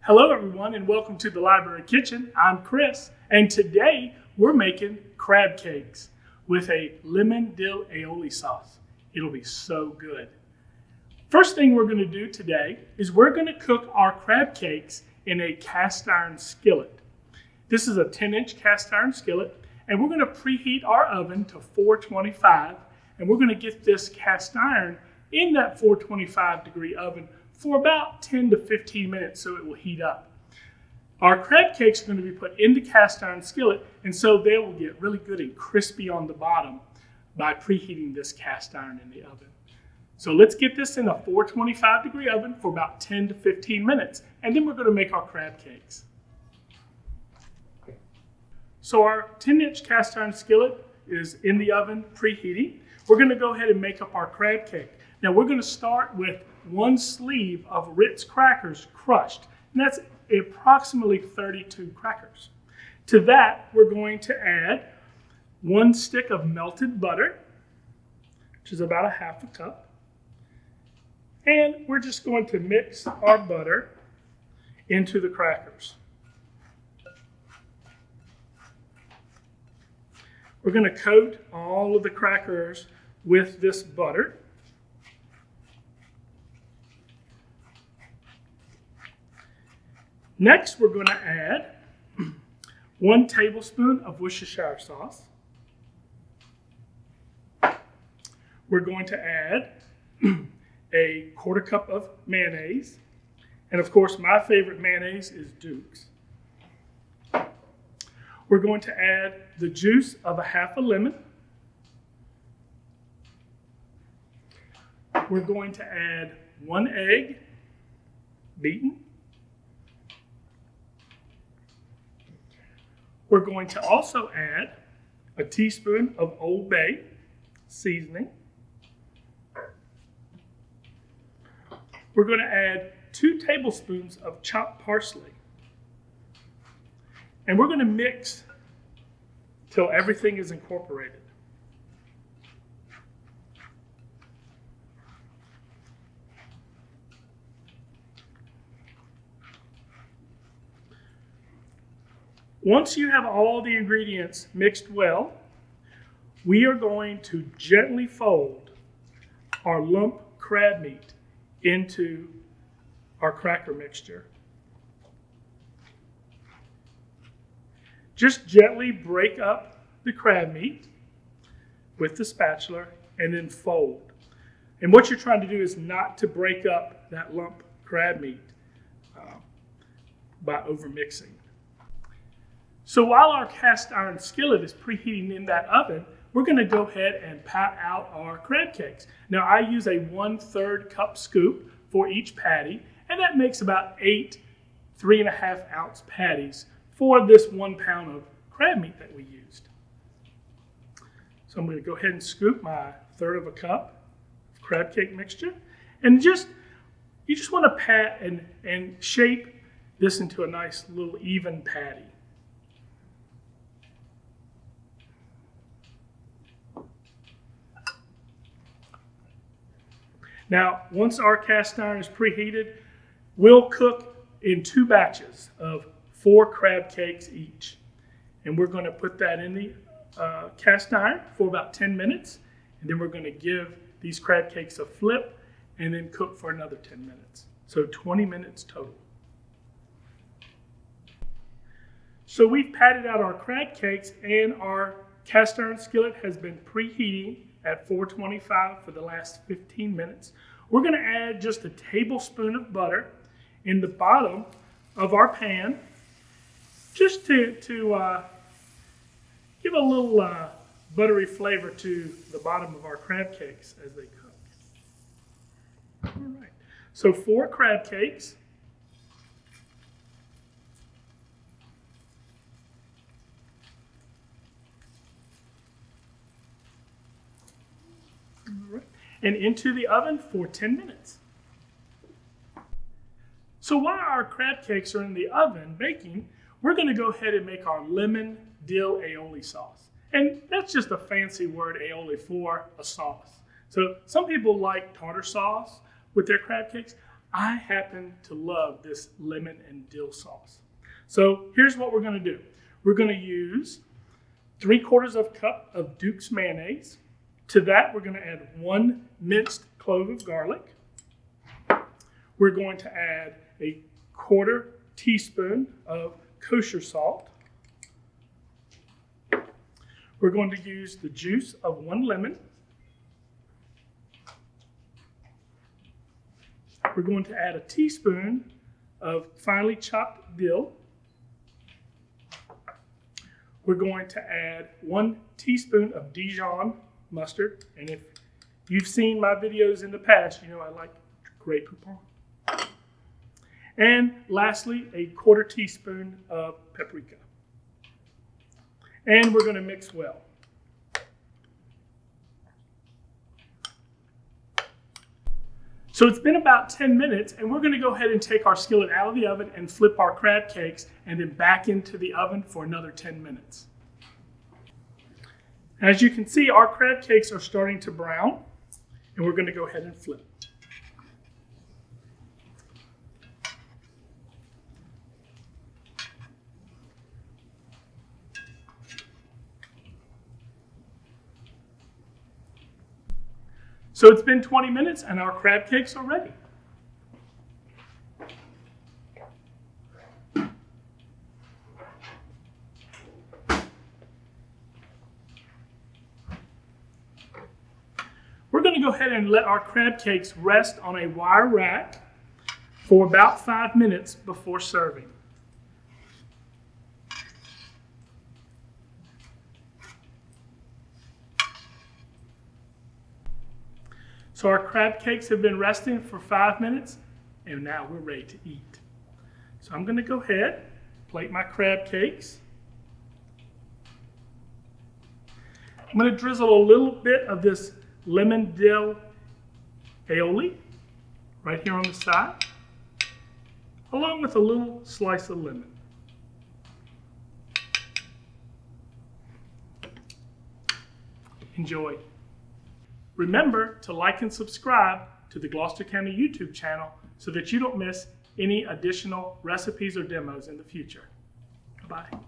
Hello everyone and welcome to the Library Kitchen. I'm Chris and today we're making crab cakes with a lemon dill aioli sauce. It'll be so good. First thing we're going to do today is we're going to cook our crab cakes in a cast iron skillet. This is a 10-inch cast iron skillet and we're going to preheat our oven to 425 and we're going to get this cast iron in that 425 degree oven for about 10 to 15 minutes so it will heat up. Our crab cakes are going to be put in the cast iron skillet and so they will get really good and crispy on the bottom by preheating this cast iron in the oven. So let's get this in a 425 degree oven for about 10 to 15 minutes and then we're going to make our crab cakes. So our 10-inch cast iron skillet is in the oven preheating. We're going to go ahead and make up our crab cake. Now we're going to start with one sleeve of Ritz Crackers crushed, and that's approximately 32 crackers. To that, we're going to add one stick of melted butter, which is about a half a cup. And we're just going to mix our butter into the crackers. We're going to coat all of the crackers with this butter. Next, we're going to add 1 tablespoon of Worcestershire sauce. We're going to add a 1/4 cup of mayonnaise. And of course, my favorite mayonnaise is Duke's. We're going to add the juice of a half a lemon. We're going to add 1 egg, beaten. We're going to also add a teaspoon of Old Bay Seasoning. We're going to add 2 tablespoons of chopped parsley. And we're going to mix till everything is incorporated. Once you have all the ingredients mixed well, we are going to gently fold our lump crab meat into our cracker mixture. Just gently break up the crab meat with the spatula and then fold. And what you're trying to do is not to break up that lump crab meat by overmixing. So while our cast iron skillet is preheating in that oven, we're going to go ahead and pat out our crab cakes. Now I use a 1/3 cup scoop for each patty, and that makes about 8 3.5 ounce patties for this 1 pound of crab meat that we used. So I'm going to go ahead and scoop my 1/3 cup of crab cake mixture, and you just want to pat and shape this into a nice little even patty. Now, once our cast iron is preheated, we'll cook in 2 batches of 4 crab cakes each. And we're going to put that in the cast iron for about 10 minutes. And then we're going to give these crab cakes a flip and then cook for another 10 minutes. So 20 minutes total. So we've patted out our crab cakes and our cast iron skillet has been preheating at 425 for the last 15 minutes. We're going to add just a tablespoon of butter in the bottom of our pan just to give a little buttery flavor to the bottom of our crab cakes as they cook. All right, so 4 crab cakes. And into the oven for 10 minutes. So while our crab cakes are in the oven baking, we're going to go ahead and make our lemon dill aioli sauce. And that's just a fancy word, aioli, for a sauce. So some people like tartar sauce with their crab cakes. I happen to love this lemon and dill sauce. So here's what we're going to do. We're going to use 3/4 cup of Duke's mayonnaise. To that, we're going to add 1 minced clove of garlic. We're going to add a 1/4 teaspoon of kosher salt. We're going to use the juice of 1 lemon. We're going to add a teaspoon of finely chopped dill. We're going to add 1 teaspoon of Dijon mustard. And if you've seen my videos in the past, you know I like Grey Poupon. And lastly, a 1/4 teaspoon of paprika. And we're going to mix well. So it's been about 10 minutes, and we're going to go ahead and take our skillet out of the oven and flip our crab cakes and then back into the oven for another 10 minutes. As you can see, our crab cakes are starting to brown, and we're going to go ahead and flip. So it's been 20 minutes and our crab cakes are ready. We're going to go ahead and let our crab cakes rest on a wire rack for about 5 minutes before serving. So our crab cakes have been resting for 5 minutes, and now we're ready to eat. So I'm going to go ahead, plate my crab cakes. I'm going to drizzle a little bit of this lemon dill aioli right here on the side, along with a little slice of lemon. Enjoy. Remember to like and subscribe to the Gloucester County YouTube channel so that you don't miss any additional recipes or demos in the future. Bye-bye.